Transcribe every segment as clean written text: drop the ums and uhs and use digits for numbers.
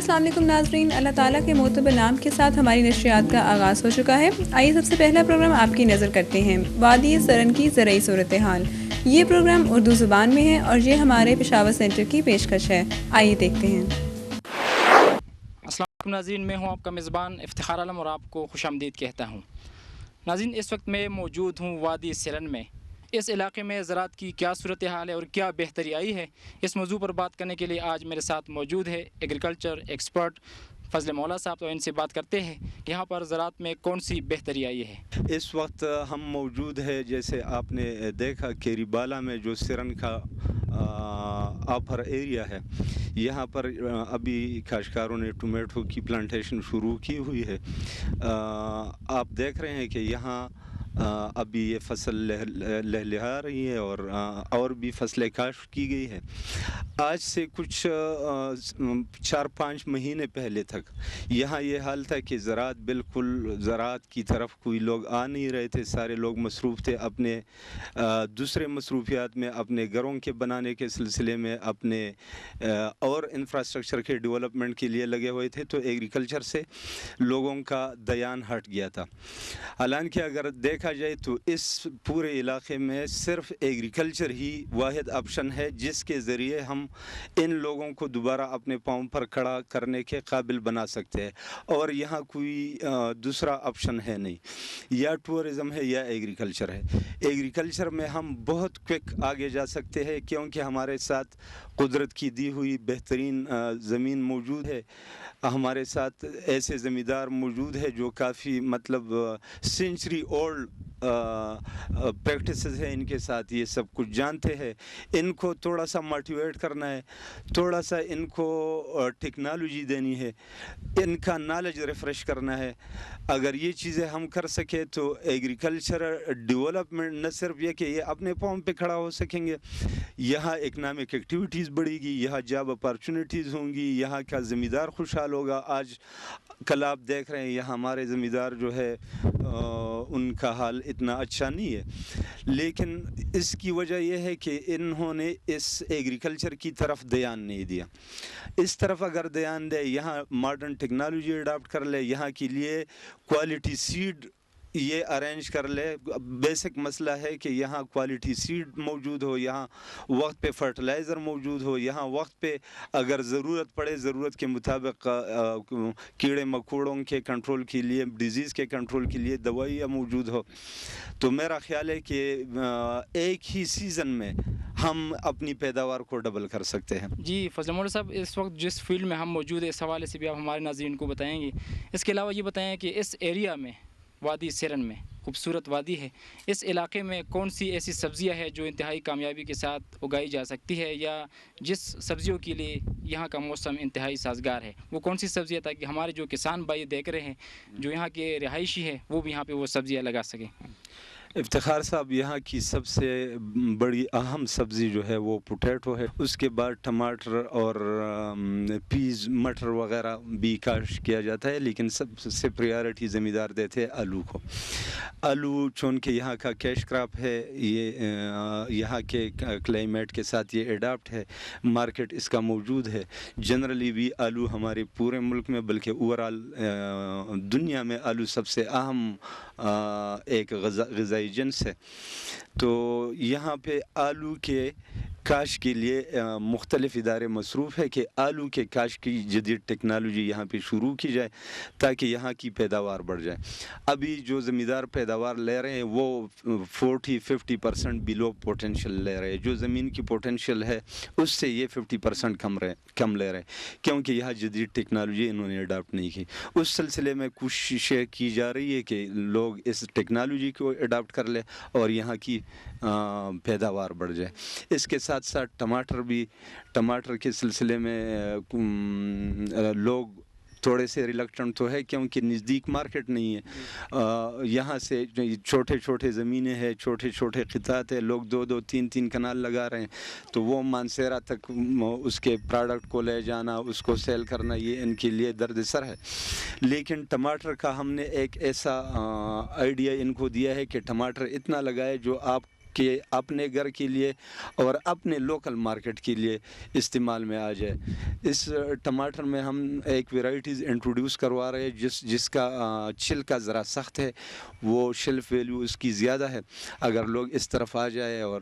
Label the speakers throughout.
Speaker 1: السلام علیکم ناظرین، اللہ تعالیٰ کے معتبر نام کے ساتھ ہماری نشریات کا آغاز ہو چکا ہے۔ آئیے سب سے پہلا پروگرام آپ کی نظر کرتے ہیں، وادی سرن کی زرعی صورتحال۔ یہ پروگرام اردو زبان میں ہے اور یہ ہمارے پشاور سینٹر کی پیشکش ہے۔ آئیے دیکھتے ہیں۔
Speaker 2: السلام علیکم ناظرین، میں ہوں آپ کا میزبان افتخار عالم اور آپ کو خوش آمدید کہتا ہوں۔ ناظرین، اس وقت میں موجود ہوں وادی سرن میں۔ اس علاقے میں زراعت کی کیا صورتحال ہے اور کیا بہتری آئی ہے، اس موضوع پر بات کرنے کے لیے آج میرے ساتھ موجود ہے ایگریکلچر ایکسپرٹ فضل مولا صاحب۔ تو ان سے بات کرتے ہیں کہ یہاں پر زراعت میں کون سی بہتری آئی ہے۔
Speaker 3: اس وقت ہم موجود ہے، جیسے آپ نے دیکھا کیری بالا میں جو سرن کا آپر ایریا ہے، یہاں پر ابھی کاشتکاروں نے ٹومیٹو کی پلانٹیشن شروع کی ہوئی ہے۔ آپ دیکھ رہے ہیں کہ یہاں ابھی یہ فصل لہلہا رہی ہے اور بھی فصلیں کاشت کی گئی ہے۔ آج سے کچھ 4-5 مہینے پہلے تک یہاں یہ حال تھا کہ زراعت کی طرف کوئی لوگ آ نہیں رہے تھے، سارے لوگ مصروف تھے اپنے دوسرے مصروفیات میں، اپنے گھروں کے بنانے کے سلسلے میں، اپنے اور انفراسٹرکچر کے ڈیولپمنٹ کے لیے لگے ہوئے تھے، تو ایگریکلچر سے لوگوں کا دھیان ہٹ گیا تھا۔ حالانکہ اگر دیکھا جائے تو اس پورے علاقے میں صرف ایگریکلچر ہی واحد آپشن ہے جس کے ذریعے ہم ان لوگوں کو دوبارہ اپنے پاؤں پر کھڑا کرنے کے قابل بنا سکتے ہیں، اور یہاں کوئی دوسرا آپشن ہے نہیں، یا ٹورزم ہے یا ایگریکلچر ہے۔ ایگریکلچر میں ہم بہت کوئک آگے جا سکتے ہیں کیونکہ ہمارے ساتھ قدرت کی دی ہوئی بہترین زمین موجود ہے، ہمارے ساتھ ایسے زمیندار موجود ہے جو کافی سینچری اولڈ پریکٹسز ہیں، ان کے ساتھ یہ سب کچھ جانتے ہیں۔ ان کو تھوڑا سا موٹیویٹ کرنا ہے، تھوڑا سا ان کو ٹیکنالوجی دینی ہے، ان کا نالج ریفریش کرنا ہے۔ اگر یہ چیزیں ہم کر سکے تو ایگریکلچر ڈیولپمنٹ نہ صرف یہ کہ یہ اپنے پاؤں پہ کھڑا ہو سکیں گے، یہاں اکنامک ایکٹیویٹیز بڑھے گی، یہاں جاب اپارچونیٹیز ہوں گی، یہاں کا زمیندار خوشحال ہوگا۔ آج کل آپ دیکھ رہے ہیں یہاں ہمارے زمیندار جو ہے ان کا حال اتنا اچھا نہیں ہے، لیکن اس کی وجہ یہ ہے کہ انہوں نے اس ایگریکلچر کی طرف دھیان نہیں دیا۔ اس طرف اگر دھیان دے، یہاں ماڈرن ٹیکنالوجی اڈاپٹ کر لے، یہاں کے لیے کوالٹی سیڈ یہ ارینج کر لے۔ بیسک مسئلہ ہے کہ یہاں کوالٹی سیڈ موجود ہو، یہاں وقت پہ فرٹیلائزر موجود ہو، یہاں وقت پہ اگر ضرورت پڑے ضرورت کے مطابق کیڑے مکوڑوں کے کنٹرول کے لیے، ڈیزیز کے کنٹرول کے لیے دوائیاں موجود ہو، تو میرا خیال ہے کہ ایک ہی سیزن میں ہم اپنی پیداوار کو ڈبل کر سکتے ہیں۔
Speaker 2: جی فضل مولا صاحب، اس وقت جس فیلڈ میں ہم موجود ہیں اس حوالے سے بھی آپ ہمارے ناظرین کو بتائیں گے۔ اس کے علاوہ یہ بتائیں کہ اس ایریا میں، وادی سرن میں، خوبصورت وادی ہے، اس علاقے میں کون سی ایسی سبزیاں ہیں جو انتہائی کامیابی کے ساتھ اگائی جا سکتی ہے، یا جس سبزیوں کے لیے یہاں کا موسم انتہائی سازگار ہے، وہ کون سی سبزیاں، تاکہ ہمارے جو کسان بھائی دیکھ رہے ہیں، جو یہاں کے رہائشی ہیں، وہ بھی یہاں پہ وہ سبزیاں لگا سکیں۔
Speaker 3: افتخار صاحب، یہاں کی سب سے بڑی اہم سبزی جو ہے وہ پوٹیٹو ہے، اس کے بعد ٹماٹر اور پیز، مٹر وغیرہ بھی کاشت کیا جاتا ہے، لیکن سب سے پریارٹی زمیندار دیتے ہیں آلو کو۔ آلو چونکہ یہاں کا کیش کراپ ہے، یہ یہاں کے کلائمیٹ کے ساتھ یہ اڈاپٹ ہے، مارکیٹ اس کا موجود ہے۔ جنرلی بھی آلو ہمارے پورے ملک میں بلکہ اوورال دنیا میں آلو سب سے اہم ایک غذائی جنس ہے۔ تو یہاں پہ آلو کے کاشت کے لیے مختلف ادارے مصروف ہے کہ آلو کے کاشت کی جدید ٹیکنالوجی یہاں پہ شروع کی جائے تاکہ یہاں کی پیداوار بڑھ جائے۔ ابھی جو زمیندار پیداوار لے رہے ہیں وہ 40-50% بلو پوٹینشیل لے رہے ہیں، جو زمین کی پوٹینشیل ہے اس سے یہ 50% کم لے رہے ہیں، کیونکہ یہاں جدید ٹیکنالوجی انہوں نے اڈاپٹ نہیں کی۔ اس سلسلے میں کوششیں کی جا رہی ہے کہ لوگ اس ٹیکنالوجی کو اڈاپٹ کر لیں اور یہاں کی پیداوار بڑھ جائے۔ اس کے ساتھ ساتھ ٹماٹر کے سلسلے میں لوگ تھوڑے سے ریلکٹنٹ تو ہے کیونکہ نزدیک مارکیٹ نہیں ہے۔ یہاں سے چھوٹے چھوٹے زمینیں ہیں، چھوٹے چھوٹے خطات ہیں، لوگ 2-3 کنال لگا رہے ہیں، تو وہ مانسیرا تک اس کے پروڈکٹ کو لے جانا، اس کو سیل کرنا، یہ ان کے لیے درد سر ہے۔ لیکن ٹماٹر کا ہم نے ایک ایسا آئیڈیا ان کو دیا ہے کہ ٹماٹر اتنا لگائے جو آپ کہ اپنے گھر کے لیے اور اپنے لوکل مارکیٹ کے لیے استعمال میں آ جائے. اس ٹماٹر میں ہم ایک ویرائٹیز انٹروڈیوس کروا رہے ہیں جس کا چھلکا ذرا سخت ہے, وہ شیلف ویلیو اس کی زیادہ ہے. اگر لوگ اس طرف آ جائے اور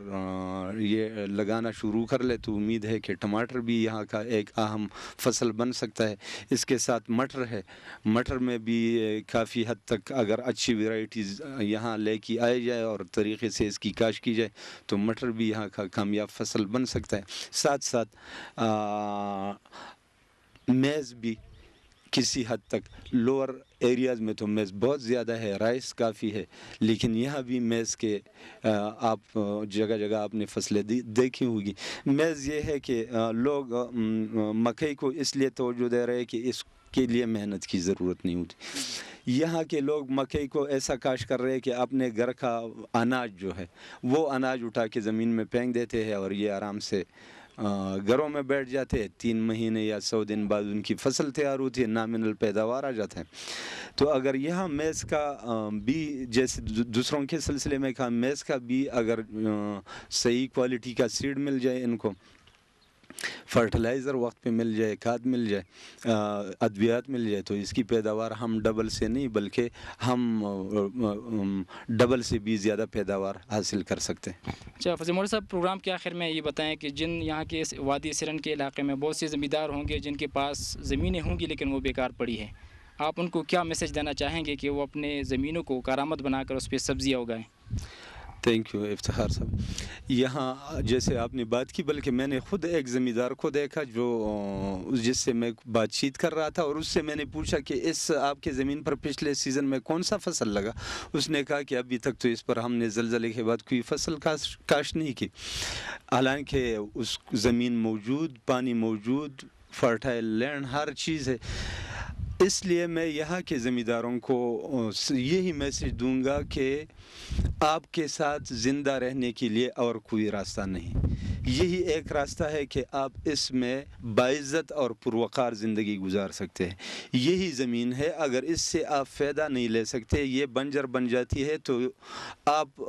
Speaker 3: یہ لگانا شروع کر لے تو امید ہے کہ ٹماٹر بھی یہاں کا ایک اہم فصل بن سکتا ہے. اس کے ساتھ مٹر ہے, مٹر میں بھی کافی حد تک اگر اچھی ویرائٹیز یہاں لے کے آئی جائے اور طریقے سے اس کی کاشت کی جائے تو مٹر بھی یہاں کا کامیاب فصل بن سکتا ہے. ساتھ ساتھ میز بھی کسی حد تک لوور ایریاز میں تو میز بہت زیادہ ہے, رائس کافی ہے, لیکن یہاں بھی میز کے آپ جگہ جگہ آپ نے فصلیں دیکھی ہوگی. میز یہ ہے کہ لوگ مکئی کو اس لیے توجہ دے رہے ہیں کہ اس کے لیے محنت کی ضرورت نہیں ہوتی. یہاں کے لوگ مکئی کو ایسا کاشت کر رہے ہیں کہ اپنے گھر کا اناج جو ہے وہ اناج اٹھا کے زمین میں پھینک دیتے ہیں اور یہ آرام سے گھروں میں بیٹھ جاتے ہیں. 3 مہینے یا 100 دن بعد ان کی فصل تیار ہوتی ہے, نامنل پیداوار آ جاتا ہے. تو اگر یہاں میز کا بھی جیسے دوسروں کے سلسلے میں کہا, میز کا بھی اگر صحیح کوالٹی کا سیڈ مل جائے, ان کو فرٹیلائزر وقت پہ مل جائے, کھاد مل جائے, ادویات مل جائے, تو اس کی پیداوار ہم ڈبل سے نہیں بلکہ ہم ڈبل سے بھی زیادہ پیداوار حاصل کر سکتے ہیں.
Speaker 2: اچھا فضل مولوی صاحب, پروگرام کے آخر میں یہ بتائیں کہ جن یہاں کے اس وادی سرن کے علاقے میں بہت سے زمیندار ہوں گے جن کے پاس زمینیں ہوں گی لیکن وہ بیکار پڑی ہیں, آپ ان کو کیا میسج دینا چاہیں گے کہ وہ اپنے زمینوں کو کارآمد بنا کر اس پہ سبزیاں اگائیں؟
Speaker 3: تھینک یو افتخار صاحب. یہاں جیسے آپ نے بات کی, بلکہ میں نے خود ایک زمیندار کو دیکھا جو جس سے میں بات چیت کر رہا تھا, اور اس سے میں نے پوچھا کہ اس آپ کے زمین پر پچھلے سیزن میں کون سا فصل لگا. اس نے کہا کہ ابھی تک تو اس پر ہم نے زلزلے کے بعد کوئی فصل کاشت نہیں کی, حالانکہ اس زمین موجود, پانی موجود, فرٹائل لینڈ, ہر چیز ہے. اس لیے میں یہاں کے زمینداروں کو یہی میسج دوں گا کہ آپ کے ساتھ زندہ رہنے کے لیے اور کوئی راستہ نہیں. یہی ایک راستہ ہے کہ آپ اس میں باعزت اور پروقار زندگی گزار سکتے ہیں. یہی زمین ہے, اگر اس سے آپ فائدہ نہیں لے سکتے, یہ بنجر بن جاتی ہے, تو آپ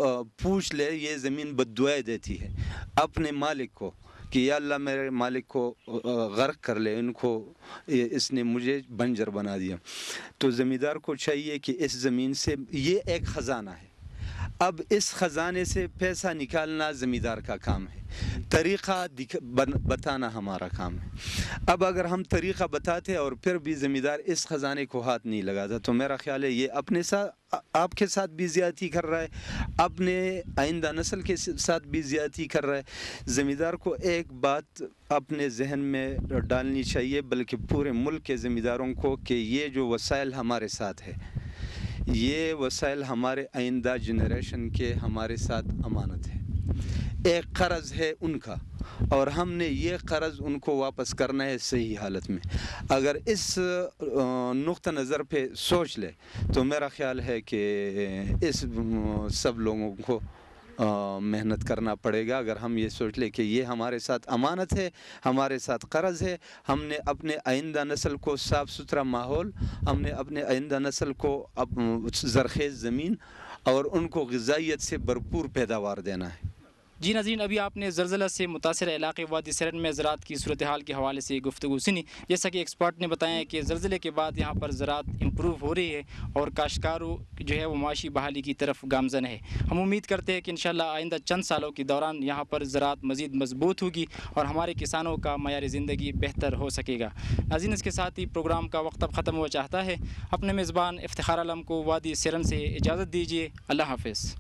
Speaker 3: پوچھ لے یہ زمین بددعائیں دیتی ہے اپنے مالک کو کہ یا اللہ میرے مالک کو غرق کر لے, ان کو اس نے مجھے بنجر بنا دیا. تو زمیندار کو چاہیے کہ اس زمین سے, یہ ایک خزانہ ہے, اب اس خزانے سے پیسہ نکالنا زمیندار کا کام ہے, طریقہ بتانا ہمارا کام ہے. اب اگر ہم طریقہ بتاتے اور پھر بھی زمیندار اس خزانے کو ہاتھ نہیں لگاتا تو میرا خیال ہے یہ اپنے ساتھ, آپ کے ساتھ بھی زیادتی کر رہا ہے, اپنے آئندہ نسل کے ساتھ بھی زیادتی کر رہا ہے. زمیندار کو ایک بات اپنے ذہن میں ڈالنی چاہیے, بلکہ پورے ملک کے زمینداروں کو, کہ یہ جو وسائل ہمارے ساتھ ہے, یہ وسائل ہمارے آئندہ جنریشن کے ہمارے ساتھ امانت ہے, ایک قرض ہے ان کا, اور ہم نے یہ قرض ان کو واپس کرنا ہے صحیح حالت میں. اگر اس نقطہ نظر پہ سوچ لے تو میرا خیال ہے کہ اس سب لوگوں کو محنت کرنا پڑے گا. اگر ہم یہ سوچ لیں کہ یہ ہمارے ساتھ امانت ہے, ہمارے ساتھ قرض ہے, ہم نے اپنے آئندہ نسل کو صاف ستھرا ماحول, ہم نے اپنے آئندہ نسل کو زرخیز زمین اور ان کو غذائیت سے بھرپور پیداوار دینا ہے.
Speaker 2: جی ناظرین, ابھی آپ نے زلزلہ سے متاثرہ علاقے وادی سرن میں زراعت کی صورتحال کے حوالے سے گفتگو سنی. جیسا کہ ایکسپرٹ نے بتایا کہ زلزلے کے بعد یہاں پر زراعت امپروو ہو رہی ہے اور کاشتکاروں جو ہے وہ معاشی بحالی کی طرف گامزن ہے. ہم امید کرتے ہیں کہ انشاءاللہ آئندہ چند سالوں کے دوران یہاں پر زراعت مزید مضبوط ہوگی اور ہمارے کسانوں کا معیار زندگی بہتر ہو سکے گا. ناظرین, اس کے ساتھ ہی پروگرام کا وقت اب ختم ہوا چاہتا ہے. اپنے میزبان افتخار عالم کو وادی سرن سے اجازت دیجیے. اللہ حافظ.